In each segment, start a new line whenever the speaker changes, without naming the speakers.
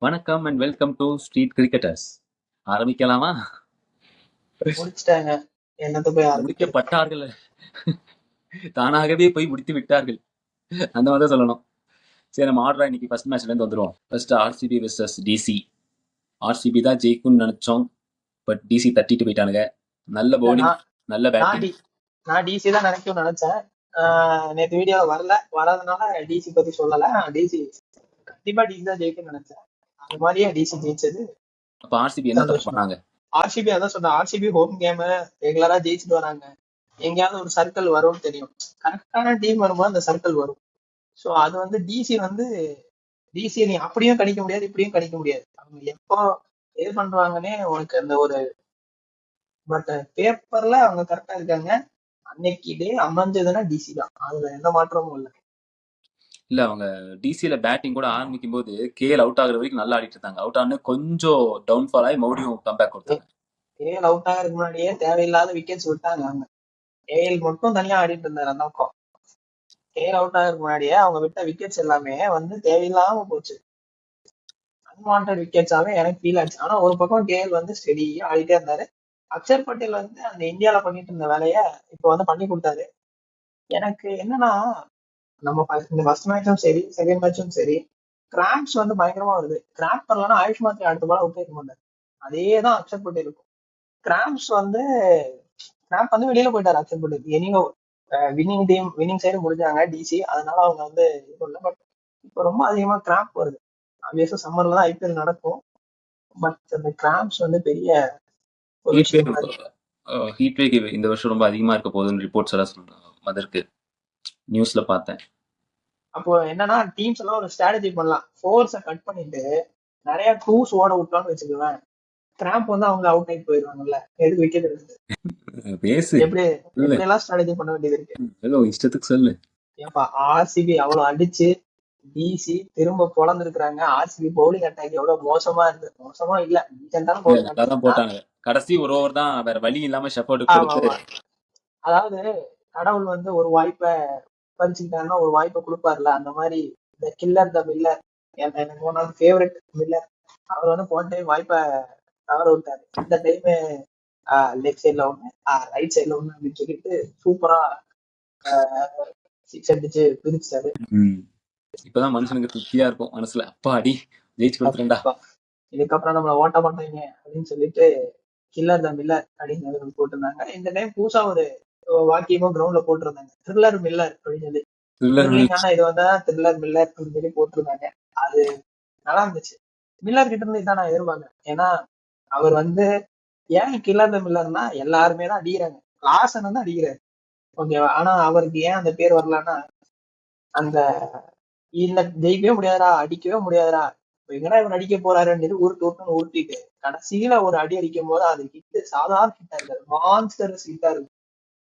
வணக்கம் and welcome to street cricketers. ஆரம்பிக்கலாமா?
முடிச்சிட்டாங்க. என்னத்த போய் ஆரம்பிக்கிறது?
முடிக்கப்பட்டார்கள். தானாகவே போய் முடித்து விட்டார்கள். அந்த மாதிரி தான் சொல்லணும். சரி, நம்ம ஆர்டரா இன்னைக்கு ஃபர்ஸ்ட் மேட்ச்ல இருந்து வந்துருவோம். First RCB versus DC. RCB தான் ஜெயிக்கும்னு நினைச்சோம். பட் டிசி தட்டிட்டு போயிட்டானுங்க. நல்ல
இல்ல
பவுலிங், நல்ல
நான்
பேட்டிங்.
நான் டிசி தான் நினைக்கும்னு நினைச்சேன். நேத்து வீடியோ வராதனால டிசி பத்தி சொல்லல. டிசி கண்டிப்பா டிசி தான் ஜெயிக்கும்னு நினைச்சேன். அது மாதிரியே டிசி ஜெயிச்சது
அப்ப ஆர்சிபி என்ன தப்பு
சந்தோஷம்.
பண்ணாங்க?
ஆர்சிபி அதான் சொன்ன, ஆர்சிபி ஹோம் கேம் ரெகுலரா ஜெயிச்சுட்டு வராங்க. எங்கேயாவது ஒரு சர்க்கிள் வரும்னு தெரியும். கரெக்டான டீம் வரும்போது அந்த சர்க்கிள் வரும். ஸோ அது வந்து டிசி நீ அப்படியும் கணிக்க முடியாது, இப்படியும் கணிக்க முடியாது. அவங்க எப்போ இது பண்றாங்கன்னே உனக்கு அந்த ஒரு பட் பேப்பர்ல அவங்க கரெக்டா இருக்காங்க. அன்னைக்கு டே அமைஞ்சதுன்னா டிசி தான், அதுல எந்த மாற்றமும் இல்லை.
இல்ல, அவங்க டிசியில பேட்டிங் கூட ஆரம்பிக்கும் போது கேஎல் அவுட் ஆகுற வரைக்கும் நல்லா ஆடிட்டு இருந்தாங்க. அவுட் ஆனு கொஞ்சம் டவுன்ஃபால் ஆகி மறுபடியும் கம்பேக் கொடுத்தாங்க.
ஏஎல் அவுட் ஆகிறதுக்கு முன்னாடியே தேவையில்லாத விக்கெட்ஸ் விட்டாங்க அவங்க. ஏஎல் மட்டும் தனியா ஆடிட்டு இருந்தாரு அந்த பக்கம். ஏஎல் அவுட் ஆகிறதுக்கு முன்னாடியே அவங்க விட்ட விக்கெட்ஸ் எல்லாமே வந்து தேவையில்லாம போச்சு. அன்வான்ட் விக்கெட்ஸாவே எனக்கு ஃபீல் ஆச்சு. ஆனா ஒரு பக்கம் கேஎல் வந்து ஸ்டெடியா ஆடிட்டே இருந்தாரு. அக்ஷர் பட்டேல் வந்து அந்த இந்தியால பண்ணிட்டு இருந்த வேலைய இப்ப வந்து பண்ணி கொடுத்தாரு. எனக்கு என்னன்னா, நம்ம இந்த ஃபர்ஸ்ட் மேட்சும் சரி, செகண்ட் மேட்சும் சரி, கிராம்ப்ஸ் வந்து பயங்கரமா வருது. கிராம்ப் வரலன்னா ஆயுஷ் மாத்திரை அடுத்த பால் அவுட் ஆயிருக்க மாட்டாரு. அதேதான் அக்ஷர் பட்டேல் இருக்கும். கிராம்ப்ஸ் வந்து கிராம்ப் வந்து வெளியில போயிட்டாரு அக்ஷர் பட்டேல். எனியோ வின்னிங் சைடு முடிஞ்சாங்க டிசி, அதனால அவங்க வந்து இது பண்ணல. பட் இப்போ ரொம்ப அதிகமா கிராம்ப் வருது. ஆப்வியஸா சம்மர்ல தான் ஐபிஎல் நடக்கும். பட் அந்த கிராம்ப்ஸ் வந்து பெரிய ஒரு
ஹீட்
விஷயமா
வேவ்
இருக்கு.
ஹீட் வேவ் இந்த வருஷம் ரொம்ப அதிகமா இருக்க போகுதுன்னு ரிப்போர்ட்ஸ் எல்லாம் சொல்றாங்க. அதற்கு நியூஸ்ல பார்த்தேன்.
அப்போ என்னன்னா, டீம்ஸ் எல்லாம் ஒரு ஸ்ட்ராட்டஜி பண்ணலாம். ஃபோர்ஸை கட் பண்ணிட்டு நிறைய டூஸ் ஓட விட்டோம்னு வச்சுக்குவேன், கிராம்ப் வந்து அவங்க அவுட் ஆகி போயிடுவாங்கல்ல, எதுக்கு விக்கெட் எடுக்குது.
பேசு.
எப்படி
சொல்லு.
எப்படி எல்லாம் ஸ்ட்ராட்டஜி பண்ண வேண்டியது இருக்கு.
ஏதோ இஷ்டத்துக்கு சொல்லு.
ஏப்பா, ஆர்சிபி அவ்வளவு அடிச்சு டிசி திரும்ப பொழந்திருக்கிறாங்க. ஆர்சிபி பவுலிங் அட்டாக் எவ்வளவு மோசமா இருக்கு. மோசமா இல்ல, டீசென்டான
இல்ல,
பவுலிங்
நல்லா
அட்டாக்
தான்
தான்.
போட்டாங்க. கடைசி ஒரு ஓவர் தான் வேற வழி இல்லாம ஷெப்பர்டுக்கு
ஆமா
கொடுத்து.
ஆமா. அதாவது கடவுள் வந்து ஒரு வாய்ப்பை பறிச்சுக்கிட்டாருன்னா ஒரு வாய்ப்பை கொடுப்பாருல, அந்த மாதிரி இந்த கில்லர் த மில்லர், எனக்கு ஒன் ஆஃப் ஃபேவரட் மில்லர், அவர் வந்து போன டைம் வாய்ப்பை தவற விட்டாரு. இந்த டைம் லெஃப்ட் சைட்ல ஒண்ணு, ரைட் சைட்ல ஒண்ணு அப்படின்னு சொல்லிட்டு சூப்பரா சிக்ஸ் அடிச்சு பிரிச்சாரு.
இப்பதான் மனுஷனுக்கு திருப்தியா இருக்கும் மனசுல. அப்பா அடி ஜெயிச்சு கொடுத்துட்டா.
இதுக்கப்புறம் நம்ம ஓட்ட மாட்டோங்க அப்படின்னு சொல்லிட்டு கில்லர் த மில்லர் அப்படின்னு போட்டிருந்தாங்க. இந்த டைம் புதுசா ஒரு வாக்கியமும் கிரவுண்ட்ல போட்டிருந்தாங்க, த்ரில்லர் மில்லர் அப்படின்னு சொல்லி. த்ரில்லிங்கான இது வந்தா த்ரில்லர் மில்லர் அப்படின்னு சொல்லி போட்டிருந்தாங்க. அது நல்லா இருந்துச்சு. மில்லர் கிட்ட இருந்து இதான் நான் எதிர்பார்க்கிறேன். ஏன்னா அவர் வந்து ஏன் கில்லர் த மில்லர்னா எல்லாருமே தான் அடிக்கிறாங்க, கிளாசன் வந்து அடிக்கிறாரு, ஓகேவா. ஆனா அவருக்கு ஏன் அந்த பேர் வரலன்னா, அந்த இல்ல ஜெயிக்கவே முடியாதுடா, அடிக்கவே முடியாதுடா, எங்கடா இவர் அடிக்க போறாருன்னு உருட்டு உருட்டிட்டு கடைசியில ஒரு அடி அடிக்கும் போது அது ஹிட், சாதாரண ஹிட்டா இருக்காது, மான்ஸ்டர் ஹிட்டா இருக்கும்.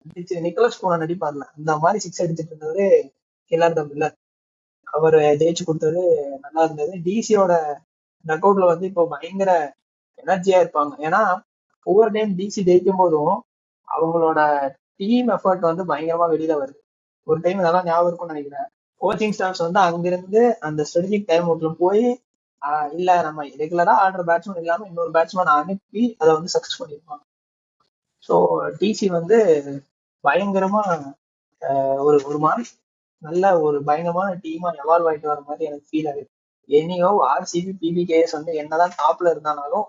அடிச்சு நிக்கலஸ் பூரா நடிப்பார்ல, அந்த மாதிரி சிக்ஸ் அடிச்சிட்டு இருந்தது கில்லர் த மில்லர். அவர் ஜெயிச்சு கொடுத்தது நல்லா இருந்தது. டிசியோட டக் அவுட்ல வந்து இப்போ பயங்கர எனர்ஜியா இருப்பாங்க. ஏன்னா ஒவ்வொரு டைம் டிசி ஜெயிக்கும் போதும் அவங்களோட டீம் எஃபர்ட் வந்து பயங்கரமா வெளியில வருது. ஒரு டைம் நல்லா ஞாபகம் இருக்கும்னு நினைக்கிறேன், கோச்சிங் ஸ்டாஃப்ஸ் வந்து அங்கிருந்து அந்த ஸ்ட்ராட்டஜிக் டைம் அவுட்ல போய் இல்ல நம்ம ரெகுலரா ஆடுற பேட்ஸ்மேன் இல்லாம இன்னொரு பேட்ஸ்மேன் அனுப்பி அதை வந்து சக்சஸ் பண்ணிருப்பாங்க. ஸோ டிசி வந்து பயங்கரமா ஒரு ஒரு மாதிரி நல்ல ஒரு பயங்கரமான டீமா எவால்வ் ஆயிட்டு வர மாதிரி எனக்கு ஃபீல் ஆகுது. என்னையோ ஆர்சிபி பிபிகேஎஸ் வந்து என்னதான் டாப்ல இருந்தாலும்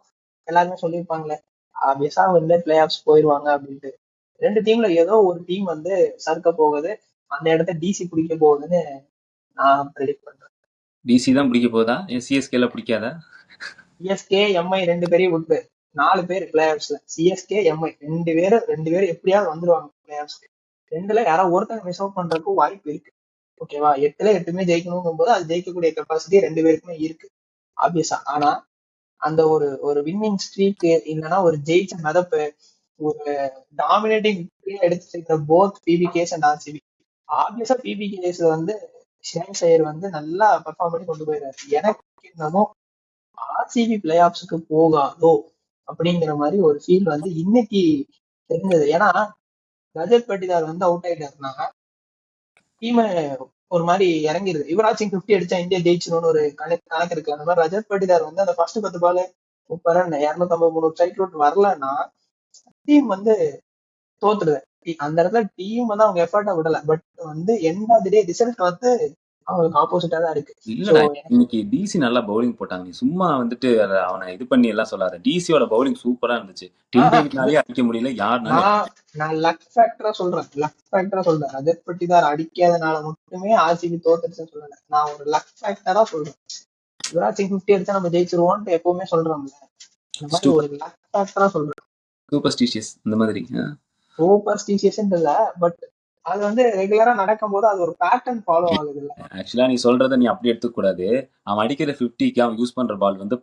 எல்லாருமே சொல்லியிருப்பாங்களே, ஆப்வியஸா வந்து பிளே ஆஃப்ஸ் போயிருவாங்க அப்படின்ட்டு. ரெண்டு டீம்ல ஏதோ ஒரு டீம் வந்து சறுக்க போகுது, அந்த இடத்த டிசி பிடிக்க போகுதுன்னு நான் ப்ரெடிக்ட் பண்றேன்.
டிசி தான் பிடிக்க போதா? சிஎஸ்கேல பிடிக்காதா?
சிஎஸ்கே எம்ஐ ரெண்டு பேரையும் விட்டு 4 பேர் பிளே ஆஃப்ஸ்ல. சிஎஸ்கே எம்ஐ ரெண்டு பேரும் எப்படியாவது வந்துருவாங்க பிளே ஆஃப்ஸ்க்கு. ரெண்டுல யாராவது ஒருத்தங்க மிஸ் அவுட் பண்றதுக்கு வாய்ப்பு இருக்கு. ஓகேவா, 8ல 8மே ஜெயிக்கணும் போது அது ஜெயிக்கக்கூடிய கெப்பாசிட்டி ரெண்டு பேருக்குமே இருக்கு ஆப்வியஸா. ஆனா அந்த ஒரு ஒரு வின்னிங் ஸ்ட்ரீக் இல்லைன்னா ஒரு ஜெயிச்ச மிதப்பு, ஒரு டாமினேட்டிங் எடுத்துட்டு போத் பிபிகேஸ் அண்ட் ஆர்சிபி. ஆப்வியஸா பிபிகேஸ்ல வந்து ஷேன் ஷயர் வந்து நல்லா பெர்ஃபார்ம் பண்ணி கொண்டு போயிடாரு. எனக்கு என்னமோ ஆர்சிபி பிளே ஆஃப்ஸுக்கு போகாதோ அப்படிங்கிற மாதிரி ஒரு ஃபீல் வந்து இன்னைக்கு தெரிஞ்சது. ஏன்னா ரஜத் பட்டிதார் வந்து அவுட் ஆயிட்டாருன்னா டீமை ஒரு மாதிரி இறங்கிருது. யுவராஜ் சிங் 50 அடிச்சா இந்தியா ஜெயிச்சிரும்னு ஒரு கணக்கு இருக்கு. அந்த மாதிரி ரஜத் பட்டிதார் வந்து அந்த ஃபர்ஸ்ட் 10 பால் 30 ரன் 253 ஸ்ட்ரைக் ரேட் வரலன்னா டீம் வந்து தோத்துருது. அந்த இடத்துல டீம் வந்து அவங்க எஃபர்ட்டா விடல. பட் வந்து end of the day result வந்து அவங்களுக்கு ஆப்போசிட்டா தான் இருக்கு.
இல்லடா, இன்னைக்கு டிசி நல்லா பவுலிங் போட்டாங்க. நீ சும்மா வந்துட்டு அவனை இது பண்ணி எல்லாம் சொல்லாத. டிசியோட பவுலிங் சூப்பரா இருந்துச்சு. டிம் டேவிட்னாலே அடிக்க முடியல, யாருனாலும்.
நான் லக் ஃபேக்டரா சொல்றேன். ரஜத் பட்டிதார் அடிக்காதனால மட்டுமே ஆர்சிபி தோத்துருச்சுன்னு சொல்லல. நான் ஒரு லக் ஃபேக்டரா சொல்றேன். யுவராஜ் சிங் 50 அடிச்சா நம்ம ஜெயிச்சிருவோம்னு எப்பவுமே சொல்றோம்ல, இந்த மாதிரி ஒரு லக் ஃபேக்டரா சொல்றேன்.
சூப்பர்ஸ்டிஷியஸ் இந்த மாதிரி.
சூப்பர்ஸ்டிஷியஸ் இல்ல, பட் அது வந்து ரெகுலரா நடக்கும் போது அது ஒரு பேட்டர்ன் ஃபாலோ ஆகுது இல்ல.
ஆக்சுவலா நீ சொல்றத நீ அப்படி எடுத்துக்க கூடாது. அவன் அடிக்கிற 50க்கு அவன் யூஸ் பண்ற பால் வந்து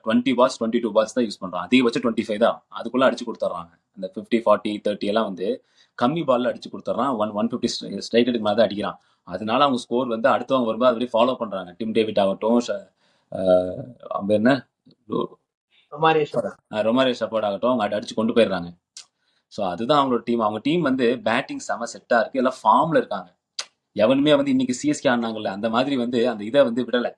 20 பால்ஸ் 22 பால்ஸ் தான் யூஸ் பண்றான். அதிகபட்சம் 25 தான். அதுக்குள்ள அடிச்சு கொடுத்துட்றாங்க. அந்த 50 40 30 எல்லாம் வந்து கம்மி பால்ல அடிச்சு கொடுத்துட்றான். 150 ஸ்ட்ரைக் ரேட்டுக்கு மேல தான் அடிக்கிறான். அதனால அவங்க ஸ்கோர் வந்து அடுத்தவங்க வரும்போது அப்படியே ஃபாலோ பண்றாங்க. டிம் டேவிட் ஆகட்டும், அவங்க என்ன ரொமாரியோ ஷெப்பர்ட் ஆகட்டும், அவங்க அடிச்சு கொண்டு போயிடுறாங்க. ஸோ அதுதான் அவங்களோட டீம். அவங்க டீம் வந்து பேட்டிங் செம செட்டா இருக்கு. எல்லாம் ஃபார்ம்ல இருக்காங்க. எவனுமே வந்து இன்னைக்கு சிஎஸ்கே ஆடினாங்கல்ல, அந்த மாதிரி வந்து அந்த இதை வந்து விடலை.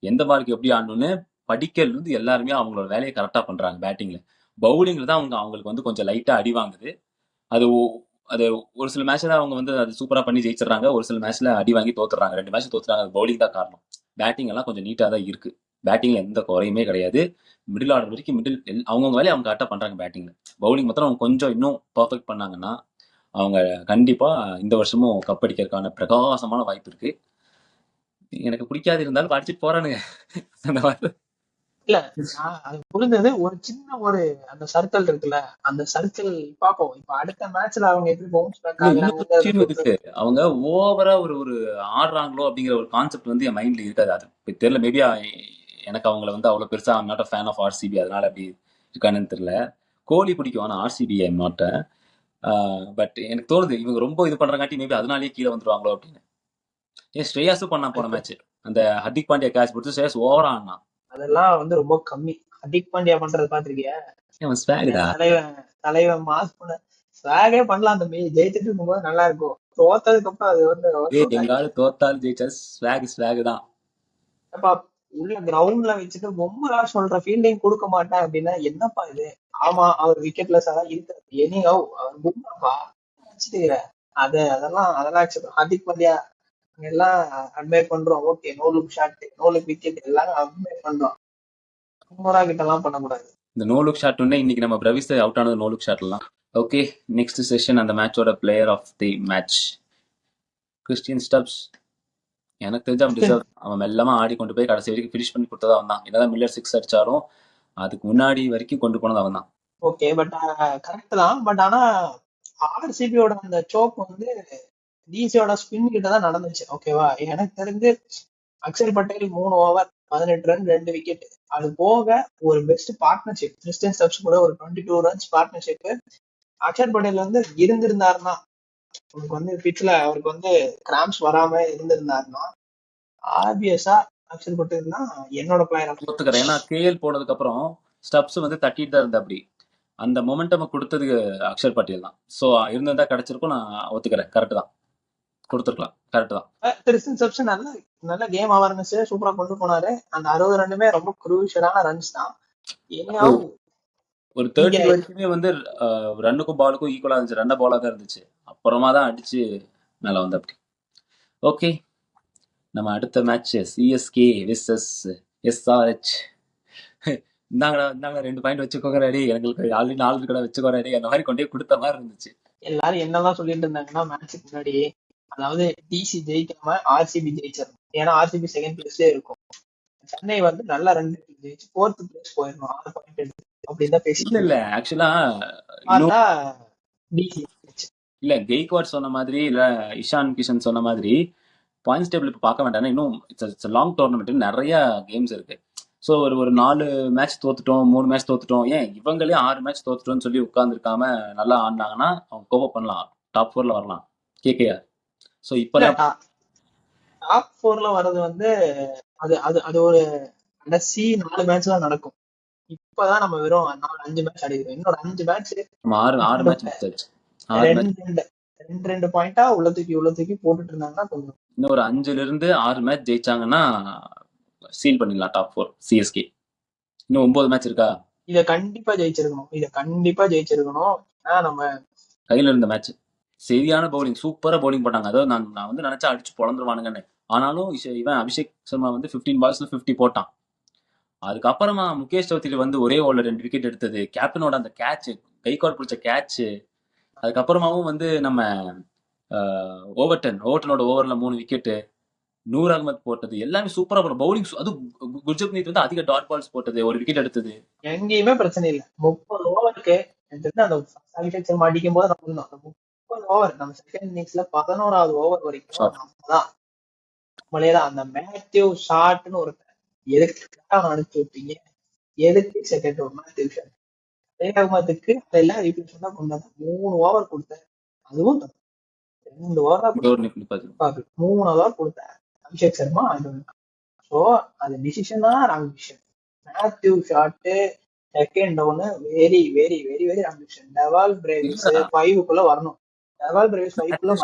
எந்த பாலுக்கு எப்படி ஆடணும்னு படிக்கிறது வந்து எல்லாருமே அவங்களோட வேலையை கரெக்டாக பண்றாங்க. பேட்டிங்ல பவுலிங்ல தான் அவங்களுக்கு வந்து கொஞ்சம் லைட்டா அடி வாங்குது. அது அது ஒரு சில மேட்ச்ல அவங்க வந்து அது சூப்பரா பண்ணி ஜெயிச்சிடறாங்க. ஒரு சில மேட்ச்ல அடி வாங்கி தோத்துறாங்க. 2 மேட்ச் தோத்துறாங்க. அது பவுலிங் தான் காரணம். பேட்டிங் எல்லாம் கொஞ்சம் நீட்டா தான் இருக்கு. பேட்டிங்ல எந்த குறையுமே கிடையாது. மிடில் ஆர்டர் வரைக்கும் அவங்கவுங்க வேலையை அவங்க கரெக்டாக பண்றாங்க. பேட்டிங்ல பவுலிங் மாத்திரம் அவங்க கொஞ்சம் இன்னும் பர்ஃபெக்ட் பண்ணாங்கன்னா அவங்க கண்டிப்பா இந்த வருஷமும் கப் அடிக்கிறதுக்கான பிரகாசமான வாய்ப்பு இருக்கு. எனக்கு பிடிக்காது இருந்தாலும் அடிச்சுட்டு போறானுங்க அந்த மாதிரி.
இல்ல அது புரிஞ்சது. ஒரு சின்ன ஒரு அந்த சர்க்கிள் இருக்குல்ல, அந்த சர்க்கிள் பாப்போம். இப்ப அடுத்த மேட்ச்ல அவங்க எப்படி பவுன்ஸ் பேக் ஆகுறாங்க
இருக்கு. அவங்க ஓவரா ஒரு ஆடுறாங்களோ அப்படிங்கிற ஒரு கான்செப்ட் வந்து என் மைண்ட்ல இருக்காது. அது தெரியல. மேபி எனக்கு அவங்கள வந்து அவ்வளவு பெருசா I'm not a fan of RCB, அதனால அப்படி இருக்கானுன்னு தெரியல. கோலி பிடிக்கும், ஆனா ஆர்சிபி ஐம் நாட். பட் எனக்கு தோணுது இவங்க ரொம்ப இது பண்றங்காட்டி மேபி அதனாலேயே கீழே வந்துருவாங்களோ அப்படின்னு. ஏன் ஸ்ரேயாஸும் பண்ணா போன மேட்ச். அந்த ஹர்திக் பாண்டியா கேட்ச் பிடிச்சு ஸ்ரேயாஸ் ஓவரா ஆனா
அதெல்லாம் வந்து ரொம்ப கம்மி. ஹர்திக் பாண்டியா பண்றது பாத்திருக்கியா? தலைவன் மாஸ் பண்ண ஸ்வாகே பண்ணலாம். அந்த ஜெயிச்சுட்டு இருக்கும்போது நல்லா இருக்கும். தோத்ததுக்கு அப்புறம் அது வந்து
எங்காவது தோத்தாலும் ஜெயிச்சா ஸ்வாக் தான்.
உள்ள கிரவுண்ட்ல வச்சுட்டு பொம்மரா சொல்ற ஃபீல்டிங் கொடுக்க மாட்டேன் அப்படின்னா என்னப்பா இது? ஆமா, அவர் விக்கெட்லெஸ் தான் இருக்காரு. எனியோ அவர் பொம்மப்பா அதெல்லாம் ஹர்திக் பாண்டியா எல்லாம் அட்மையர் பண்றோம். Okay, no look shot, no look wicket எல்லாரும் அட்மையர் பண்றோம். பொம்மரா கிட்ட எல்லாம் பண்ண கூடாது.
இந்த நோ லுக் ஷாட் இன்னைக்கு நம்ம பிரவிஸ் அவுட் ஆனது நோ லுக் ஷாட்லாம். ஓகே, நெக்ஸ்ட் செஷன் அந்த மேட்சோட player of the match Christian Stubbs. எனக்கு தெரிஞ்ச அவன் டிசர்வ். அவன் மெல்லமா ஆடி கொண்டு போய் கடைசி வரைக்கும் ஃபினிஷ் பண்ணி கொடுத்தது அவன் தான். என்னதான் மில்லர் 6 அடிச்சாலும் அதுக்கு முன்னாடி வரைக்கும் கொண்டு போனது அவன் தான்.
ஓகே, பட் கரெக்ட் தான். பட் ஆனா ஆர்சிபியோட அந்த சோக் வந்து டிசியோட ஸ்பின் கிட்ட தான் நடந்துச்சு. ஓகேவா? எனக்கு தெரிஞ்சு Axar Patel 3 over 18 run 2 wicket. அது போக ஒரு பெஸ்ட் பார்ட்னர்ஷிப் கிறிஸ்டியன் ஸ்டப்ஸ் கூட ஒரு 22 ரன்ஸ் பார்ட்னர்ஷிப். அக்ஷர் பட்டேல் வந்து இருந்திருந்தாருன்னா, அவருக்கு வந்து பிட்ச்ல அவருக்கு வந்து கிராம்ஸ் வராம இருந்திருந்தாருன்னா ஆப்வியஸா அக்ஷர் பட்டேல் தான் என்னோட பிளேயர்.
ஒத்துக்கிறேன். ஏன்னா கேஎல் போனதுக்கு அப்புறம் ஸ்டப்ஸ் வந்து தட்டிட்டு தான் இருந்தா. அப்படி அந்த மொமெண்டம் கொடுத்தது அக்ஷர் பட்டேல் தான். சோ இருந்திருந்தா கிடைச்சிருக்கும். நான் ஒத்துக்கிறேன். கரெக்ட் தான், கொடுத்துருக்கலாம். கரெக்ட் தான்.
கிறிஸ்டியன் ஸ்டப்ஸ் நல்ல கேம் அவேர்னஸ் சூப்பரா கொண்டு போனாரு. அந்த 60 ரன்னுமே ரொம்ப குரூஷியலான ரன்ஸ் தான்.
ஒரு 30 வரைக்குமே வந்து ரன்னுக்கும் பாலுக்கும் ஈக்குவலா இருந்துச்சு. 2 பாலா தான் இருந்துச்சு. அப்புறமா தான் அடிச்சு மேல வந்து அப்படி. ஓகே, நம்ம அடுத்த மேட்ச் சிஎஸ்கே விசஸ் எஸ்ஆர்ஹெச். இந்தாங்கடா 2 பாயிண்ட் வச்சுக்கோங்க ரெடி, எங்களுக்கு ஆல்ரெடி 4 கூட வச்சுக்கோ ரெடி, அந்த மாதிரி கொண்டே கொடுத்த மாதிரி இருந்துச்சு.
எல்லாரும் என்னதான் சொல்லிட்டு இருந்தாங்கன்னா மேட்சுக்கு முன்னாடி, அதாவது டிசி ஜெயிக்காம ஆர்சிபி ஜெயிச்சிடும். ஏன்னா ஆர்சிபி செகண்ட் பிளேஸ்ல இருக்கும். சென்னை வந்து நல்ல ரன் ஜெயிச்சு 4th பிளேஸ் போயிடணும் 6 பாயிண்ட் எடுத்து அப்படின்னு தான் பேசி.
இல்ல ஆக்சுவலா
டிசி
இல்ல கெய்க்வாட் சொன்ன மாதிரி, இல்ல இஷான் கிஷன் சொன்ன மாதிரி பாயிண்ட்ஸ் டேபிள் இப்போ பார்க்க வேண்டாம். இன்னும் இட்ஸ் லாங் டோர்னமெண்ட், நிறைய கேம்ஸ் இருக்கு. ஸோ ஒரு 4 மேட்ச் தோத்துட்டோம், 3 மேட்ச் தோத்துட்டோம், ஏன் இவங்களே 6 மேட்ச் தோத்துட்டோம்னு சொல்லி உட்காந்துருக்காம நல்லா ஆடினாங்கன்னா அவங்க கோப் பண்ணலாம், டாப் 4ல வரலாம் கேகேஆர். ஸோ இப்பெல்லாம்
டாப் 4ல வர்றது வந்து அது அது அது ஒரு கடைசி 4 மேட்ச் தான் நடக்கும். இப்பதான் நம்ம வெறும் 4-5 மேட்ச் ஆடிக்கிறோம். இன்னொரு 5 மேட்ச்
6 மேட்ச்
2 பாயிண்டா உள்ள தூக்கி போட்டுட்டு இருந்தாங்கன்னா கொஞ்சம்
இன்னும் ஒரு 5-6 மேட்ச் ஜெயிச்சாங்கன்னா சீல் பண்ணிடலாம் டாப் 4 சிஎஸ்கே. இன்னும் 9 மேட்ச் இருக்கா?
இத கண்டிப்பா ஜெயிச்சிருக்கணும். நம்ம
கையில இருந்த மேட்ச் சரியான பவுலிங், சூப்பரா பவுலிங் பண்ணாங்க. அதாவது நான் வந்து நினைச்சா அடிச்சு பொழந்துருவானுங்கன்னு. ஆனாலும் இவன் அபிஷேக் சர்மா வந்து 15 பால்ஸ்ல 50 போட்டான். அதுக்கப்புறமா முகேஷ் சௌத்ரி வந்து ஒரே ஓவர்ல 2 விக்கெட் எடுத்தது, கேப்டனோட அந்த கேட்ச், கைகாட் பிடிச்ச கேட்ச், அதுக்கப்புறமாவும் வந்து நம்ம ஓவர்டனோட ஓவர்ல 3 விக்கெட்டு, நூர் அகமத் போட்டது எல்லாமே சூப்பரா போன பவுலிங். அது குர்ஜப்னீத் வந்து அதிக டாட் பால்ஸ் போட்டது, ஒரு விக்கெட் எடுத்தது.
எங்கேயுமே பிரச்சனை இல்லை. 30 ஓவருக்கு அந்த அபிஷேக் சர்மா அடிக்கும் போது நம்ம 30 ஓவர் நம்ம செகண்ட் இன்னிங்ஸ்ல 11வது ஓவர் வரைக்கும் நம்மளேதான். அந்த மேத்யூ ஷாட்னு ஒரு எதுக்கு அனுப்பிச்சு விட்டீங்க? எதுக்கு செகண்ட் ஓவர் மேத்யூ ஷாட்? அகமதுக்கு அதெல்லாம் ரீப்ளேஸ்மெண்ட் தான் கொண்டாங்க. 3 ஓவர் கொடுத்தேன், அதுவும் 2 ஓவர் 3 ஓவர் கொடுத்தேன் அபிஷேக் சர்மா. ஸோ அது டிசிஷன் தான் wrong decision. Matthew Short second down very very very very wrong decision. Dewald Brevis 5க்குள்ள வரணும். டெவால் பிரேவிஸ் 5க்குள்ள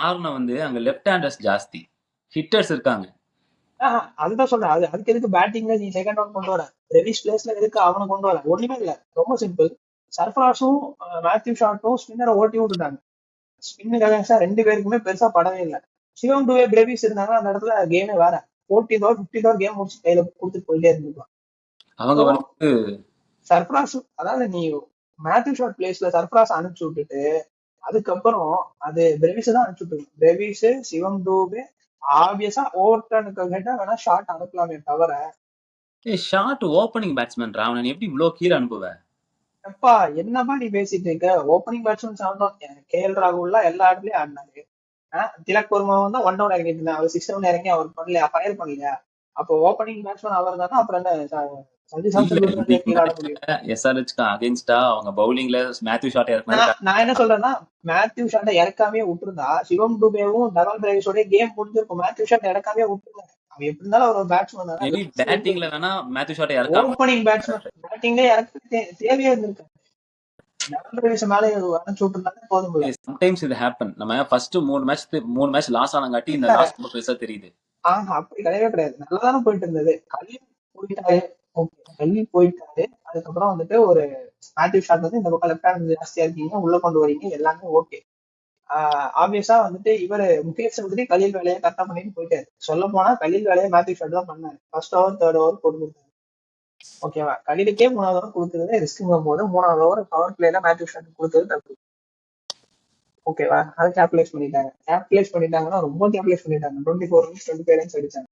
காரணம் வந்து அங்க லெஃப்ட் ஹேண்டர்ஸ் ஜாஸ்தி, ஹிட்டர்ஸ் இருக்காங்க.
அதுதான் சொல்றேன். அதுக்கு எதுக்கு பேட்டிங்ல நீ செகண்ட் டவுன் கொண்டு வர? ரெவிஸ் பிளேஸ்ல எதுக்கு அவனை கொண்டு வர? ஒண்ணுமே இல்ல, ரொம்ப சிம்பிள். சர்ஃபராஸும் மேத்யூ ஷாட்டும் ஸ்பின்னரை ஓட்டி விட்டுட்டாங்க. ஸ்பின்னுக்காக 2 பேருக்குமே பெருசா படவே இல்லை. சிவம் டூவே பிரேவிஸ் இருந்தாங்க அந்த இடத்துல கேமே வேற. 14th over 15th over game முடிச்சு கையில கொடுத்துட்டு போயிட்டே இருந்துக்கலாம்.
அவங்க வந்து
சர்ஃபராஸ், அதாவது நீ மேத்யூ ஷாட் பிளேஸ்ல சர்ஃபராஸ் அனுப்பிச்சு விட்டுட்டு அதுக்கப்புறம் அது பிரேவிஸ் தான் அனுப்பிச்சு விட்டுருக்கோம். பிரேவிஸ், சிவம் டூவே ஆப்வியஸா ஓவர்டர்னுக்கு கேட்டா வேணா ஷாட் அனுப்பலாமே தவிர.
ஷாட் ஓப்பனிங் பேட்ஸ்மேன் ராவணன் எப்படி இவ்வளவு கீழே அனுப்புவ?
எப்பா என்னப்பா நீ பேசிட்டு இருக்க? ஓப்பனிங் பேட்ஸ்மேன் சாப்பிட்டோம். கேஎல் ராகுல்லா எல்லா இடத்துலயும் ஆடினாரு. திலக் வர்மா வந்து 1 டவுன் இறங்கிட்டு இருந்தா, அவர் 6 டவுன் இறங்கி அவர் பண்ணலையா, ஃபயர் பண்ணலையா? அப்போ ஓப்பனிங் பேட்ஸ்மேன் அவர் தானே, அப்புறம் என்ன சஞ்சு சாம்சன் கீழே ஆட முடியும்?
எஸ்ஆர்ஹெச்க்கு அகைன்ஸ்டா அவங்க பவுலிங்ல மேத்யூ ஷாட்
நான் என்ன சொல்றேன்னா, மேத்யூ ஷாட்டை இறக்காமே விட்டுருந்தா சிவம் டூபேவும் டெவால் பிரேவிஸோட கேம் முடிஞ்சிருக்கும். மேத்யூ ஷாட் இறக்காமே விட்டுருந்தாங்க. அவன் எப்படி இருந்தாலும் ஒரு பேட்ஸ்மேன் தானே.
பேட்டிங்ல வேணா மேத்யூ ஷாட் இறக்காம
ஓப்பனிங் பேட்ஸ்மேன் பேட்டிங்ல இறக்க தேவையே இருந்திருக்கு. டெவால் பிரேவிஸ் மேலே அனுப்பிச்சு விட்டுருந்தாங்க போதும்.
சம்டைம்ஸ் இது ஹேப்பன். நம்ம ஃபர்ஸ்ட் 3 மேட்ச் லாஸ் ஆனங்காட்டி இந்த லாஸ் ரொம்ப பெருசா தெரியுது.
அப்படி கிடையவே கிடையாது. நல்லாதானே போயிட்டு இருந்தது. கலில் போயிட்டாரு. அதுக்கப்புறம் வந்துட்டு ஒரு மேத்யூ ஷாட் வந்து இந்த பக்கம் லெஃப்ட் ஹேண்ட் ஜாஸ்தியா இருக்கீங்க, உள்ள கொண்டு வரீங்க, எல்லாமே ஓகே. ஆப்வியஸா வந்துட்டு இவரு முகேஷ் சௌத்ரி கலில் வேலையை கரெக்டா பண்ணிட்டு போயிட்டாரு. சொல்ல போனா கலில் வேலையை மேத்யூ ஷாட் தான் பண்ணாரு. ஃபர்ஸ்ட் ஓவர் 3rd ஓவர் கொடுத்துருக்காரு. ஓகேவா? கலிலுக்கே 3வது ஓவர் கொடுக்குறது ரிஸ்க்குங்கும் போது 3வது ஓவர் பவர் பிளேல மேத்யூ ஷாட் கொடுத்தது தப்பு. ஓகேவா? அதை கேபிடலைஸ் பண்ணிட்டாங்கன்னா ரொம்ப கேபிடலைஸ் பண்ணிட்டாங்க. 24 ரன்ஸ் 25 ரன்ஸ் அடிச்சாங்க.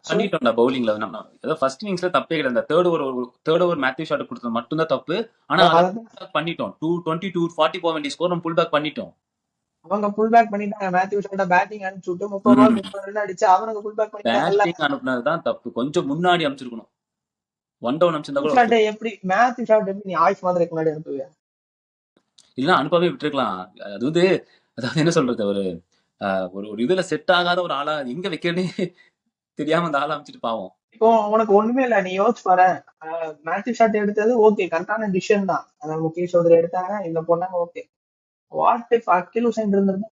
பண்ணிட்டோம்டா பவுலிங்ல. நம்ம ஏதோ ஃபர்ஸ்ட் இன்னிங்ஸ்ல தப்பே கிடையாது. தேர்ட் ஓவர் மேத்யூ ஷாட் கொடுத்தது மட்டும் தான் தப்பு. ஆனா பண்ணிட்டோம். 220 40 போக வேண்டிய ஸ்கோர் நம்ம புல் பேக் பண்ணிட்டோம்.
அவங்க புல் பேக் பண்ணிட்டாங்க. மேத்யூ ஷாட்ட பேட்டிங் அனுப்பிச்சு விட்டு 30 ரன் அடிச்சு அவனுக்கு புல் பேக் பண்ணிட்டாங்க.
பேட்டிங் அனுப்புனது தான் தப்பு. கொஞ்சம் முன்னாடி அனுப்பிச்சிருக்கணும். 1 டவுன் அனுப்பிச்சிருந்தா
கூட எப்படி மேத்யூ ஷாட் எப்படி நீ ஆயுஷ் மாதிரி முன்னாடி அனுப்புவியா?
இல்ல அனுப்பவே விட்டுருக்கலாம். அது வந்து அதாவது என்ன சொல்றது, ஒரு ஒரு இதுல செட் ஆகாத ஒரு ஆளா எங்க வைக்கிறதே தெரியாம அந்த ஆளை அமைச்சிட்டு பாவம்.
இப்போ உனக்கு ஒண்ணுமே இல்ல, நீ யோசிச்சு பாரு. மேத்யூ ஷாட் எடுத்தது ஓகே, கரெக்டான டிசிஷன் தான். அதாவது முகேஷ் சௌத்ரி எடுத்தாங்க, இந்த பொண்ணாங்க okay. What if Akeal Hosein இருந்திருந்தா?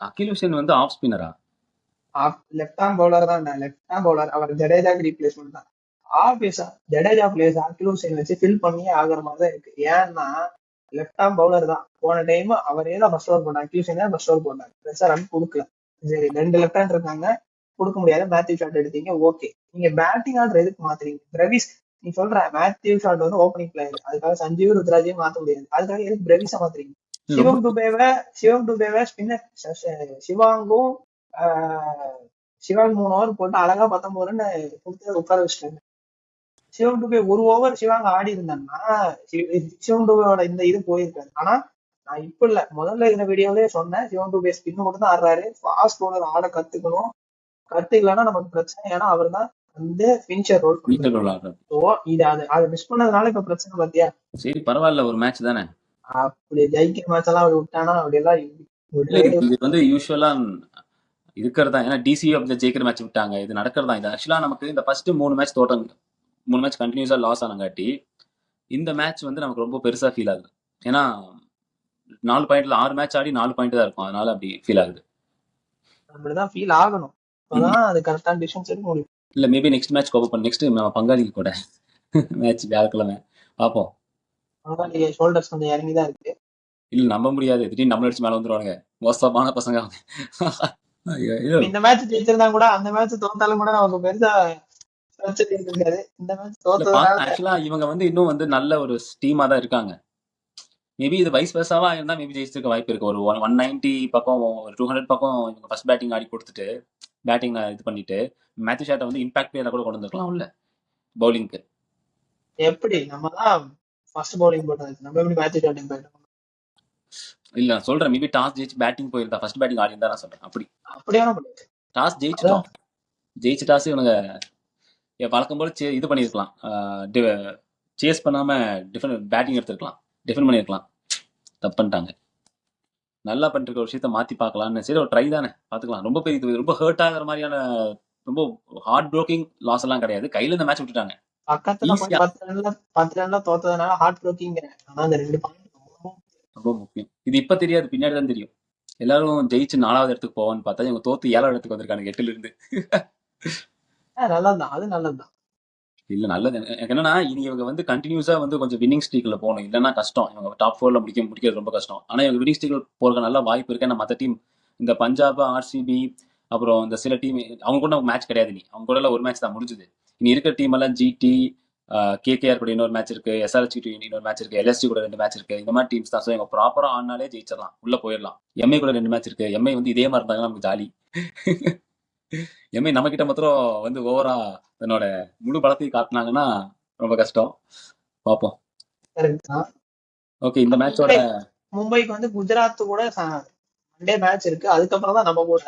அகில் ஹுசைன் வந்து ஆஃப் ஸ்பின்னரா?
லெஃப்ட் ஹேண்ட் பவுலர் தான். Left hand bowler. அவர் ஜடேஜாக்கு ரீப்ளேஸ்மெண்ட் தான். ஆப்வியஸா ஜடேஜா பிளேஸ் அகில் ஹுசைன் வச்சு ஃபில் பண்ணியே ஆகுற மாதிரி தான் இருக்கு. ஏன்னா லெஃப்ட் ஹேண்ட் பவுலர் தான். போன டைம் அவரே தான் ஃபர்ஸ்ட் ஓவர் போட்டாங்க. அகில் ஹுசைன் தான் ஃபர்ஸ்ட் ஓவர் போட்டாங்க. பெருசா ரன் கொடுக்கல. சரி, 2 லெஃப்ட் ஹேண்ட் இருக்காங்க, கொடுக்க முடியாது. மேத்யூ ஷாட் எடுத்தீங்க, ஓகே. நீங்க பேட்டிங் ஆர்டர் எதுக்கு மாத்துறீங்க? பிரவிஸ், நீ சொல்ற மேத்யூ ஷாட் வந்து ஓப்பனிங் பிளேயர், அதுக்காக சஞ்சீவ் ருத்ராஜையும் மாத்த முடியாது. அதுக்காக எதுக்கு பிரவிஸா மாத்துறீங்க? சிவம் டுபேவை ஸ்பின்னர் சிவாங்கும் சிவாங் 3 ஓவர் போட்டு அழகா 19 ரன் கொடுத்து உட்கார வச்சுட்டாங்க. சிவம் டுபே 1 ஓவர் சிவாங்க ஆடி இருந்தாங்கன்னா சிவம் டுபேவோட இந்த இது போயிருக்காரு. ஆனா நான் இப்ப இல்ல, முதல்ல இந்த வீடியோலயே சொன்னேன், சிவம் டுபே ஸ்பின் மட்டும் தான் ஆடுறாரு. ஃபாஸ்ட் பவுலர் ஆட கத்துக்கணும். கத்துக்கலன்னா நமக்கு பிரச்சனை. ஏன்னா அவர் தான் வந்து பினிஷர் ரோல் அது மிஸ் பண்ணதுனால இப்ப பிரச்சனை பாத்தியா?
சரி பரவாயில்ல, ஒரு மேட்ச் தானே.
அப்படி ஜெயிக்கிற மேட்ச் எல்லாம் அப்படி விட்டானா அப்படி எல்லாம்
இது வந்து யூஸ்வலா இருக்கிறதா. ஏன்னா டிசி அப்படி ஜெயிக்கிற மேட்ச் விட்டாங்க, இது நடக்கிறதா. இது ஆக்சுவலா நமக்கு இந்த ஃபர்ஸ்ட் 3 மேட்ச் தோட்டம், 3 மேட்ச் கண்டினியூஸா லாஸ் ஆனங்காட்டி இந்த மேட்ச் வந்து நமக்கு ரொம்ப பெருசா ஃபீல் ஆகுது. ஏன்னா 4 பாயிண்ட்ல 6 மேட்ச் ஆடி 4 பாயிண்ட் தான் இருக்கும். அதனால அப்படி ஃபீல் ஆகுது.
அப்படிதான் ஃபீல் ஆகணும். அப்பதான் அது கரெக்டான டிசிஷன்ஸ் எடுக்க முடியும்.
இல்ல மேபி நெக்ஸ்ட் மேட்ச் கோப்பை நெக்ஸ்ட் நம்ம பங்காளி கூட மேட்ச் வியாழக்கிழமை பார்ப்போம்.
பங்காளி ஷோல்டர்ஸ் கொஞ்சம் இறங்கிதான் இருக்கு.
இல்ல நம்ப முடியாது, திடீர்னு நம்மள அடிச்சு மேல வந்துருவானுங்க, மோசமான பசங்க அவங்க.
இந்த மேட்ச் ஜெயிச்சிருந்தா கூட அந்த மேட்ச் தோத்தாலும் கூட நமக்கு பெருசா பிரச்சனை இருக்காது. இந்த மேட்ச் தோத்ததுனால
ஆக்சுவலா இவங்க வந்து இன்னும் வந்து நல்ல ஒரு டீமா தான் இருக்காங்க. மேபி இது வைஸ் வெர்சாவா இருந்தா மேபி ஜெயிச்சிருக்க வாய்ப்பு இருக்கு. ஒரு 190 பக்கம் ஒரு 200 பக்கம் இவங்க ஃபர்ஸ்ட் பேட்டிங் ஆடி கொடுத்துட்டு பேட்டிங் இது பண்ணிட்டு மேத்யூ ஷாட்டை வந்து இம்பாக்ட் பிளேயரா கூட கொண்டு வந்திருக்கலாம் உள்ள பவுலிங்க்கு.
எப்படி நம்ம தான் ஃபர்ஸ்ட் பவுலிங் போட்டாச்சு, நம்ம எப்படி மேட்ச் ஷாட்டிங் போயிட்டோம்?
இல்ல நான் சொல்றேன், மேபி டாஸ் ஜெயிச்சு பேட்டிங் போயிருந்தா ஃபர்ஸ்ட் பேட்டிங் ஆடி இருந்தா நான் சொல்றேன். அப்படி
அப்படியான முடியாது.
டாஸ் ஜெயிச்சிட்டோம், ஜெயிச்சு டாஸ் இவனுங்க வழக்கம் போல இது பண்ணிருக்கலாம், சேஸ் பண்ணாம டிஃபெண்ட் பேட்டிங் எடுத்துருக்கலாம், டிஃபெண்ட் பண்ணிருக்கலாம். தப்பு பண்ணிட்டாங்க. நல்லா பண்ணிருக்க ஒரு விஷயத்த மாத்தி பார்க்கலாம்னு சரி ஒரு ட்ரை தானே, பாத்துக்கலாம். ரொம்ப பெரிய இது ரொம்ப ஹர்ட் ஆகிற மாதிரியான ரொம்ப ஹார்ட் ப்ரோக்கிங் லாஸ் எல்லாம் கிடையாது. கையில இந்த மேட்ச் விட்டுட்டாங்க.
பக்கத்துல போய் 10 ரன்ல தோத்ததுனால ஹார்ட் ப்ரோக்கிங். ஆனா அந்த 2 பாயிண்ட்
ரொம்ப முக்கியம். இது இப்ப தெரியாது, பின்னாடி தான் தெரியும். எல்லாரும் ஜெயிச்சு 4வது இடத்துக்கு போவான்னு பார்த்தா இவங்க தோத்து 7வது இடத்துக்கு வந்திருக்காங்க 8ல இருந்து.
நல்லதுதான், அது நல்லதுதான்.
இல்ல நல்லது எனக்கு என்னன்னா இனி இவங்க வந்து கண்டினியூஸா வந்து கொஞ்சம் வின்னிங் ஸ்ட்ரீக்ல போகணும். இல்லைன்னா கஷ்டம், இவங்க டாப் 4ல முடிக்கிறது ரொம்ப கஷ்டம். ஆனா இவங்க வின்னிங் ஸ்ட்ரீக்ல போறதுக்கு நல்ல வாய்ப்பு இருக்கு. மற்ற டீம் இந்த பஞ்சாப், ஆர்சிபி, அப்புறம் இந்த சில டீம் அவங்க கூட மேட்ச் கிடையாது. நீ அவங்க கூட ஒரு மேட்ச் தான் முடிஞ்சுது. இனி இருக்கிற டீம் எல்லாம் ஜிடி, கேகேஆர் கூட இன்னொரு மேட்ச் இருக்கு, எஸ்ஆர்ஹெச் இன்னொரு மேட்ச் இருக்கு, எல்எஸ்டி கூட 2 மேட்ச் இருக்கு. இந்த மாதிரி டீம்ஸ் தான். ஸோ இவங்க ப்ராப்பரா ஆனாலே ஜெயிச்சிடலாம், உள்ள போயிடலாம். எம்ஐ கூட 2 மேட்ச் இருக்கு. எம்ஐ வந்து இதே மாதிரி இருந்தாங்கன்னா நமக்கு ஜாலி. எம்ஐ நம்ம கிட்ட மாத்திரம் வந்து ஓவரா தன்னோட முழு பலத்தையும் காட்டினாங்கன்னா ரொம்ப கஷ்டம். பார்ப்போம். ஓகே, இந்த மேட்சோட
மும்பைக்கு வந்து குஜராத் கூட மண்டே மேட்ச் இருக்கு, அதுக்கப்புறம் தான் நம்ம கூட.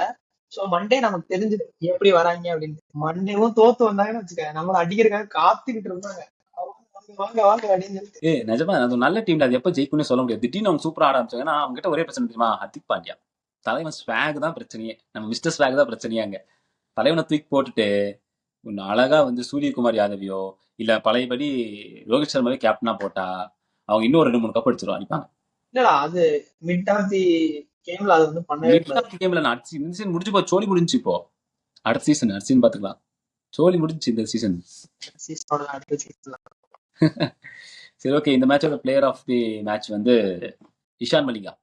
சோ மண்டே நமக்கு தெரிஞ்சது எப்படி வராங்க அப்படின்னு. மண்டேவும் தோத்து வந்தாங்கன்னு வச்சுக்க, நம்மள அடிக்கிறதுக்காக காத்துக்கிட்டு இருந்தாங்க. வாங்க வாங்க அப்படின்னு சொல்லிட்டு.
நிஜமா அது நல்ல டீம். அது எப்ப ஜெயிக்கும்னு சொல்ல முடியாது. திடீர்னு அவங்க சூப்பரா ஆட ஆரம்பிச்சாங்கன்னா அவங்க கிட்ட ஒரே பிரச்சனை தெரியுமா, ஹர்திக் பாண்டியா தலைவன் ஸ்வாக் தான் பிரச்சனையே. நம்ம மிஸ்டர் ஸ்வாக் தான் பிரச்சனையாங்க. தலைவனை தூக்கி போட்டுட்டு ஒன்னு அழகா வந்து சூரியகுமார் யாதவியோ இல்ல பழையபடி ரோஹித் சர்மாவே கேப்டனா போட்டா அவங்க இன்னும் 2-3 கப் அடிச்சிருவாங்க, அடிப்பாங்க.
இல்லடா அது மிட் ஆஃப் தி கேம்ல அது வந்து பண்ணவே
கூடாது. கேம்ல இந்த சீசன் முடிஞ்சு போ, சோலி முடிஞ்சு. இப்போ அடுத்த சீசன் பாத்துக்கலாம். சோலி முடிஞ்சு இந்த சீசன். சரி ஓகே, இந்த மேட்சோட பிளேயர் ஆஃப் தி மேட்ச் வந்து இஷான் மலிங்கா.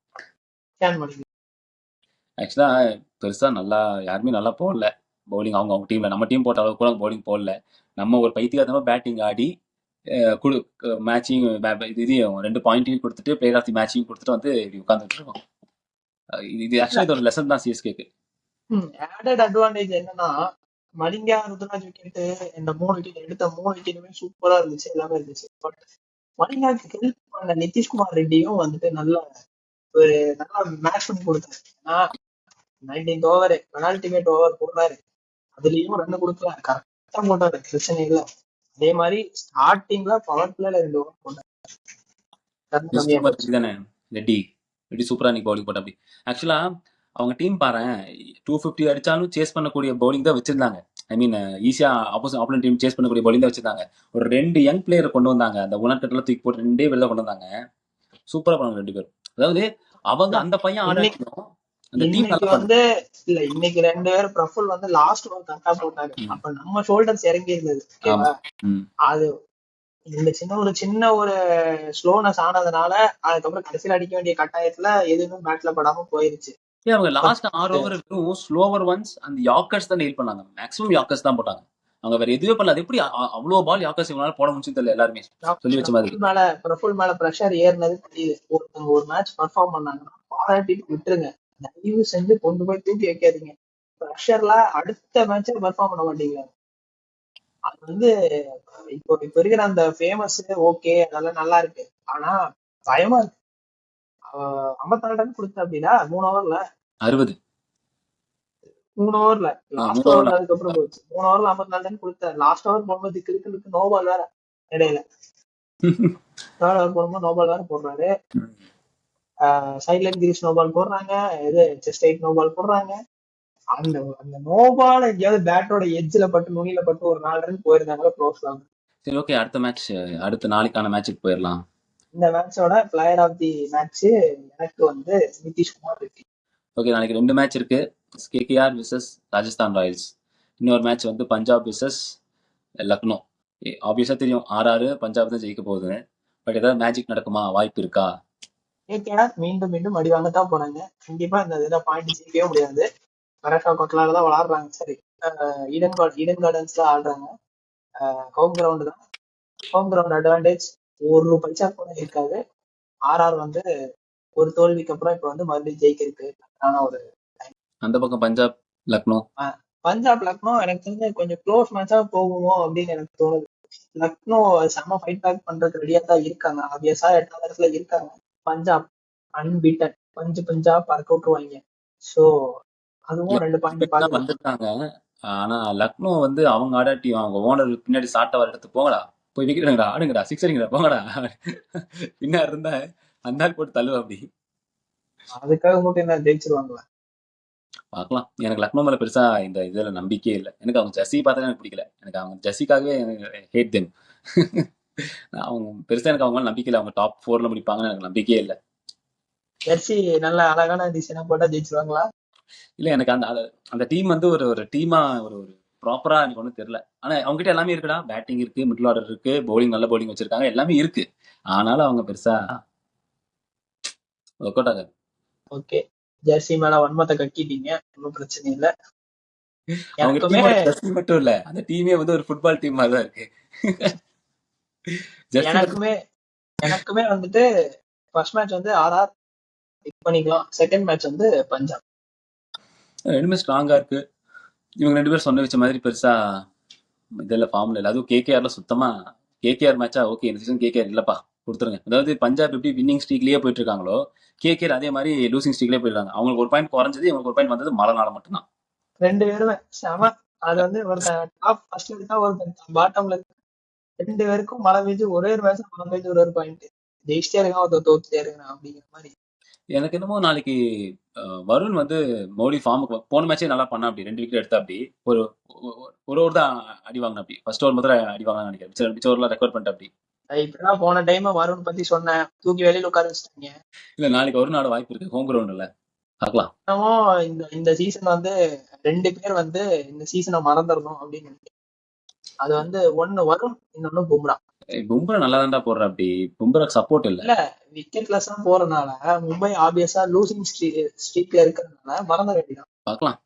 ஆக்சுவலா பெருசா நல்லா யாருமே நல்லா போடல பவுலிங். அவங்க டீம்ல நம்ம டீம் போட்ட அளவுக்கு கூட பவுலிங் போடல. நம்ம ஒரு பைத்தியகாரமா பேட்டிங் ஆடி மேட்சிங் இதையும் 2 பாயிண்ட்டையும் கொடுத்துட்டு பிளேயர் ஆஃப் தி மேட்சையும் கொடுத்துட்டு வந்து இப்படி உட்கார்ந்துட்டு இருக்கோம். இது ஆக்சுவலா ஒரு லெசன் தான் சிஎஸ்கேக்கு.
ஆடட் அட்வான்டேஜ் என்னன்னா மலிங்கா, ருத்ராஜ் விக்கெட், இந்த 3 விக்கெட் எடுத்த 3 விக்கெட்டுமே சூப்பரா இருந்துச்சு, எல்லாமே இருந்துச்சு. பட் மலிங்காக்கு ஹெல்ப் பண்ண நிதிஷ்குமார் ரெட்டியும் வந்துட்டு நல்ல ஒரு நல்லா மேட்ச் பண்ணி கொடுத்தாரு. ஏன்னா 19th ஓவர் பெனால்டிமேட் ஓவர் போடுறாரு, அதுலயும் 2 கொடுக்கல, கரெக்டா போட்டாரு, பிரச்சனை இல்லை. அதே மாதிரி ஸ்டார்டிங்ல பவர் பிளேல 2 ஓவர் போட்டாரு.
ரெட்டி சூப்பரா இன்னைக்கு பவுலிங் போட்டா. அப்படி ஆக்சுவலா அவங்க டீம் பாரு 250 அடிச்சாலும் சேஸ் பண்ணக்கூடிய பவுலிங் தான் வச்சிருந்தாங்க. ஐ மீன் ஈஸியா ஆப்போனன்ட் டீம் சேஸ் பண்ணக்கூடிய பவுலிங் தான் வச்சிருந்தாங்க. ஒரு 2 யங் பிளேயர் கொண்டு வந்தாங்க, அந்த உணர்கட்டெல்லாம் தூக்கி போட்டு 2 வெளில கொண்டு வந்தாங்க. சூப்பரா பண்ணாங்க 2 பேரும். அதாவது அவங்க அந்த பையன் ஆடணும்.
இன்னைக்கு வந்து இல்ல, இன்னைக்கு 2 பேரும் பிரஃபுல் வந்து லாஸ்ட் ஓவர் கரெக்டா போட்டாங்க. அப்ப நம்ம ஷோல்டர்ஸ் இறங்கி இருந்தது. அது இந்த சின்ன ஒரு ஸ்லோனஸ் ஆனதுனால அதுக்கப்புறம் கடைசியில் அடிக்க வேண்டிய கட்டாயத்துல எதுவுமே பேட்ல படாம போயிருச்சு.
அவங்க லாஸ்ட் 6 ஓவர் ஸ்லோவர் ஒன்ஸ் அந்த யாக்கர்ஸ் தான் ஹெல்ப் பண்ணாங்க. மேக்ஸிமம் யாக்கர்ஸ் தான் போட்டாங்க. அவங்க வேற எதுவே பண்ணல. அது எப்படி அவ்வளவு பால் யாக்கர்ஸ் இவனால போட முடிச்சு தெரியல. எல்லாருமே சொல்லி வச்ச மாதிரி
பிரஃபுல் மேல பிரஷர் ஏறினது தெரியுது. ஒருத்தவங்க ஒரு மேட்ச் பர்ஃபார்ம் பண்ணாங்கன்னா பாராட்டிட்டு விட்டுருங்க, தயவு செஞ்சு கொண்டு போய் தூக்கி வைக்காதீங்க. பிரஷர்ல அடுத்த மேட்சே பர்ஃபார்ம் பண்ண மாட்டீங்க. அது வந்து இப்போ இருக்கிற அந்த ஃபேமஸ் ஓகே அதெல்லாம் நல்லா இருக்கு, ஆனா பயமா இருக்கு. 54 ரன் கொடுத்த அப்படின்னா 3 ஓவர்ல
60,
3 ஓவர்ல லாஸ்ட் ஓவர் அதுக்கப்புறம் போச்சு. 3 ஓவர்ல 54 ரன் கொடுத்த. லாஸ்ட் ஓவர் போகும்போது கிரிக்கெட்டுக்கு நோ பால் வேற இடையில, தேர்ட் ஓவர் போகும்போது நோ பால் வேற போடுறாரு. சைட்லைன் கிரீஸ் நோ பால் போடுறாங்க, இது செஸ்ட் ஹைட் நோ பால் போடுறாங்க. அந்த நோபால் எங்கேயாவது பேட்டோட எட்ஜ்ல பட்டு நுனியில பட்டு ஒரு 4 ரன் போயிருந்தாங்களா க்ளோஸ் ஆகும்.
சரி ஓகே, அடுத்த மேட்ச் அடுத்த நாளைக்கான மேட்சுக்கு போயிடலாம்.
இந்த மேட்சோட பிளேயர் ஆஃப் தி மேட்ச் எனக்கு வந்து நிதிஷ்குமார் இருக்கு.
ஓகே, நாளைக்கு 2 மேட்ச் இருக்கு. KKR versus Rajasthan Royals. இன்னொரு மேட்ச் வந்து பஞ்சாப் விசஸ் லக்னோ. ஆப்வியஸா தெரியும் ஆர்ஆர் பஞ்சாப் தான் ஜெயிக்க போகுது. பட் ஏதாவது மேஜிக் நடக்குமா, வாய்ப்பு இருக்கா?
கேகேஆர் மீண்டும் மீண்டும் அடி வாங்கத்தான் போறாங்க. கண்டிப்பா இந்த இதுல பாயிண்ட் ஜெயிக்கவே முடியாது. பரேஷா கோட்லால தான் விளாடுறாங்க. சரி, ஈடன் கார்டன்ஸ்ல ஆடுறாங்க. ஹோம் கிரவுண்ட் தான். ஹோம் கிரவுண்ட் அட்வான்டேஜ் ஒரு பைசா கூட இருக்காது. ஆர்ஆர் வந்து ஒரு தோல்விக்கு அப்புறம் இப்ப வந்து மறுபடியும் ஜெயிக்க இருக்கு. ஆனா ஒரு
அந்த பக்கம் பஞ்சாப் லக்னோ.
பஞ்சாப் லக்னோ எனக்கு தெரிஞ்சு கொஞ்சம் க்ளோஸ் மேட்சா போகுமோ அப்படின்னு எனக்கு தோணுது. லக்னோ செம ஃபைட் பேக் பண்றதுக்கு ரெடியா தான் இருக்காங்க. ஆப்வியஸா 8வது இடத்துல இருக்காங்க. பஞ்சாப் அன்பீட்டன் பஞ்சா பறக்க விட்டுருவாங்க. சோ அதுவும் 2 பாயிண்ட் பாக்கலாம்.
வந்துட்டாங்க. ஆனா லக்னோ வந்து அவங்க ஆடாட்டி அவங்க ஓனர் பின்னாடி சாட்ட வர எடுத்து போங்கடா, போய் விக்கெட் எடுங்கடா, ஆடுங்கடா, சிக்ஸ் அடிங்கடா, போங்கடா பின்னாடி இருந்தா அந்த ஆள் போட்டு தள்ளுவா அப்படி.
அதுக்காக மட்டும் என்ன ஜெயிச்சிருவாங்களா?
பார்க்கலாம். எனக்கு லக்னோ மேல பெருசா இந்த இதுல நம்பிக்கையே இல்லை. எனக்கு அவங்க ஜெர்சி பார்த்தா எனக்கு பிடிக்கல. எனக்கு அவங்க ஜெர்சிக்காகவே ஹேட் தெம். அவங்க பெருசா எனக்கு அவங்க மேல நம்பிக்கை இல்லை. அவங்க டாப் 4ல முடிப்பாங்கன்னு எனக்கு நம்பிக்கையே இல்லை.
ஜெர்சி நல்ல அழகான டிசைனா போட்டா ஜெயிச்சிருவாங்களா?
இல்ல, எனக்கு அந்த அந்த டீம் வந்து ஒரு டீமா ஒரு ப்ராப்பரா எனக்கு ஒன்றும் தெரியல. ஆனா அவங்க கிட்ட எல்லாமே இருக்குடா. பேட்டிங் இருக்கு, மிடில் ஆர்டர் இருக்கு, பவுலிங் நல்ல பவுலிங் வச்சிருக்காங்க, எல்லாமே இருக்கு. ஆனாலும் அவங்க பெருசா ஒர்க் அவுட் ஆகாது.
ஓகே, ஜெர்சி மேல வன்மத்தை கட்டிட்டீங்க, ஒன்றும் பிரச்சனை இல்ல.
அவங்க
எனக்குமே
டீமோட ஜெர்சி மட்டும் இல்ல, அந்த டீமே வந்து ஒரு ஃபுட்பால் டீம் மாதிரி தான் இருக்கு. ஜெர்சி
எனக்குமே வந்துட்டு ஃபர்ஸ்ட் மேட்ச் வந்து ஆர்ஆர் பிக் பண்ணிக்கலாம். செகண்ட் மேட்ச் வந்து பஞ்சாப்.
ரெண்டுமே ஸ்ட்ராங்கா இருக்கு. இவங்க 2 பேரும் சொன்ன வச்ச மாதிரி பெருசா இதெல்லாம் ஃபார்ம்ல இல்லை. அதுவும் கேகேஆர்ல சுத்தமா கேகேஆர் மேட்சா ஓகே, இந்த சீசன் கேகேஆர் இல்லப்பா, கொடுத்துருங்க. அதாவது பஞ்சாப் எப்படி வின்னிங் ஸ்ட்ரீக்லயே போயிட்டு இருக்காங்களோ, கேகேஆர் அதே மாதிரி லூசிங் ஸ்ட்ரீக்லயே போயிருக்காங்க. அவங்களுக்கு ஒரு பாயிண்ட் குறைஞ்சது, இவங்களுக்கு ஒரு பாயிண்ட் வந்தது மழைனால மட்டும்தான்.
2 பேருமே செம. அது வந்து ஒருத்தன் டாப் ஃபர்ஸ்ட்ல இருக்கா, ஒருத்தன் பாட்டம்ல இருக்கா. 2 பேருக்கும் மழை பெஞ்சு ஒரே ஒரு மேட்ச் மழை பெஞ்சு ஒரு பாயிண்ட். ஜெயிச்சிட்டே இருக்கான், ஒருத்தர் தோத்துட்டே இருக்கான் அப்படிங்கிற மாதிரி.
எனக்கு என்னமோ நாளைக்கு வருண் வந்து மோடி ஃபார்முக்கு போன மேட்சே நல்லா பண்ணா. அப்படி 2 விக்கெட் எடுத்தா. அப்படி ஒரு ஓவர் தான் அடி வாங்கினா. அப்படி ஃபர்ஸ்ட் ஓவர் முதல்ல அடி வாங்க நினைக்கிறேன். மிச்ச ஓவர்லாம் ரெக்கார்ட் பண்ணிட்டு. அப்படி
இப்பதான் போன டைம் வருண் பத்தி சொன்னேன், தூக்கி வெளியில உட்கார வச்சிட்டாங்க.
இல்ல, நாளைக்கு வருண் ஆட வாய்ப்பு இருக்கு ஹோம் கிரவுண்ட்ல. பார்க்கலாம்.
இந்த சீசன் வந்து 2 பேர் வந்து இந்த சீசனை மறந்துடணும் அப்படின்னு நினைக்கிறேன். அது வந்து ஒண்ணு வரும், இன்னொன்னு பும்ரா.
பும்ரா நல்லா தான்டா போடுற. அப்படி பும்ராக்கு சப்போர்ட் இல்ல.
விக்கெட்லெஸ் போறதுனால மும்பை ஆப்வியஸா லூசிங் ஸ்ட்ரீக்ல இருக்கிறதுனால மறந்த வேண்டியதான்.
பார்க்கலாம்.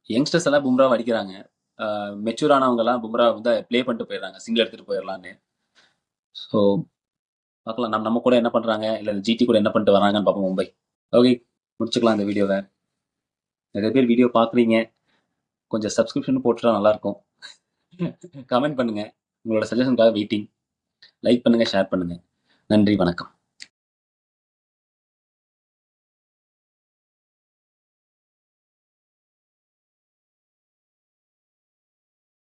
யங்ஸ்டர்ஸ் எல்லாம் பும்ரா அடிக்கிறாங்க. மெச்சூர் ஆனவங்க எல்லாம் பும்ரா வந்து ப்ளே பண்ணிட்டு போயிடுறாங்க, சிங்கிள் எடுத்துட்டு போயிடலான்னு. ஸோ பார்க்கலாம் நம்ம கூட என்ன பண்றாங்க, இல்ல ஜிடி கூட என்ன பண்ணிட்டு வராங்கன்னு பார்ப்போம் மும்பை. ஓகே, முடிச்சுக்கலாம் இந்த வீடியோவை. நிறைய பேர் வீடியோ பார்க்குறீங்க, கொஞ்சம் சப்ஸ்கிரிப்ஷன் போட்டுட்டா நல்லா இருக்கும். கமெண்ட் பண்ணுங்க, உங்களோட சஜஷனுக்காக வெயிட்டிங். லைக் பண்ணுங்க, ஷேர் பண்ணுங்க. நன்றி, வணக்கம்.